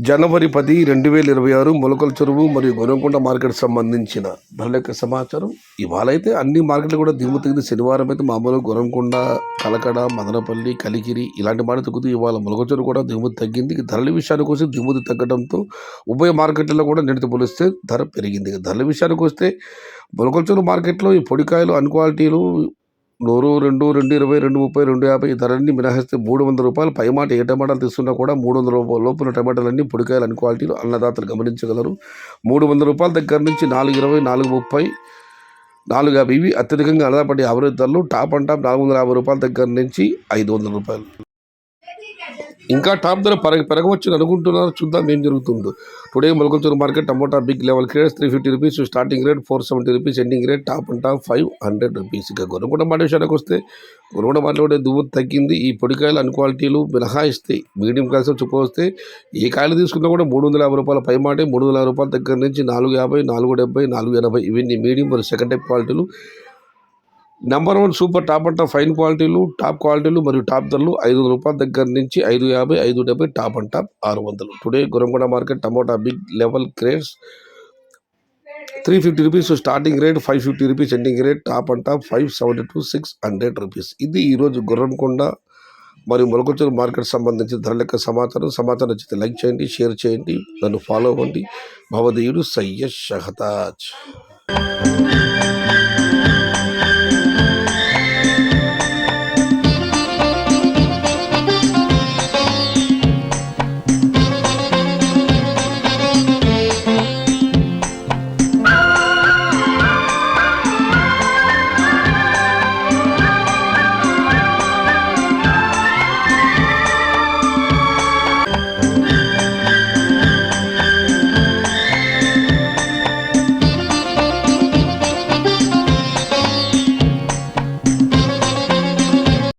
జనవరి 10, 2026 మొలకల చెరువు మరియు గొనకొండ మార్కెట్ సంబంధించిన ధరల యొక్క సమాచారం. ఇవాళైతే అన్ని మార్కెట్లు కూడా దిగుమతి తగ్గింది. శనివారం అయితే మామూలుగా గొనకొండ, కలకడ, మదనపల్లి, కలికిరి ఇలాంటి మాట తగ్గుతూ ఇవాళ మొలకల చెరువు కూడా దిగుమతి తగ్గింది. ధరల విషయానికి వస్తే దిగుమతి తగ్గడంతో ఉభయ మార్కెట్లలో కూడా నిన్నటితో పోలిస్తే ధర పెరిగింది. ధరల విషయానికి వస్తే మొలకల చెరువు మార్కెట్లో ఈ పొడికాయలు అన్ క్వాలిటీలు 100, 2, 220, 230, 250 ధరలన్నీ మినహాయిస్తే ₹300 పైమాట ఏ టమాటాలు తీసుకున్నా కూడా ₹300 లోపుల టమాటాలన్నీ పొడికాయలు అన్ని క్వాలిటీలు అన్నదాతలు గమనించగలరు. ₹300 దగ్గర నుంచి 420, 430, 450 ఇవి అత్యధికంగా అన్నదాపడి యావరేజ్ ధరలు. టాప్ అండ్ టాప్ ₹450 దగ్గర నుంచి ₹500. ఇంకా టాప్ ధర పెరగవచ్చు అనుకుంటున్నారు. చూద్దాం ఏం జరుగుతుందో. Today Molakala Cheruvu market tomato big level crates ₹350 starting rate, ₹470 ending rate, top and top ₹500. ఇక గొనకొండ మాట విషయానికి వస్తే గొనకొండ మార్కెట్లో దిగుమతి తగ్గింది. ఈ పొడికాయలు అన్ క్వాలిటీలు మినహాయిస్తే మీడియం కాయలు చూపొస్తే ఏ కాయలు తీసుకున్నా కూడా ₹350 పైమాటే. ₹350 దగ్గర నుంచి 450, 470, 480 ఇవన్నీ మీడియం మరియు సెకండ్ టైప్ క్వాలిటీలు. Number 1 super top and top fine క్వాలిటీలు, టాప్ క్వాలిటీలు మరియు టాప్ ధరలు ₹500 దగ్గర నుంచి 550, 570, top and top 600. Today Gonakonda market tomato big level crates ₹350 starting rate, ₹550 ending rate, top and top ₹570 to ₹600. ఇది ఈరోజు గొనకొండ మరియు మొలకల చెరువు మార్కెట్ సంబంధించిన ధరల యొక్క సమాచారం నచ్చితే లైక్ చేయండి, షేర్ చేయండి, నన్ను ఫాలో అవ్వండి. భవదీయుడు సయ్యద్ షహతాజ్.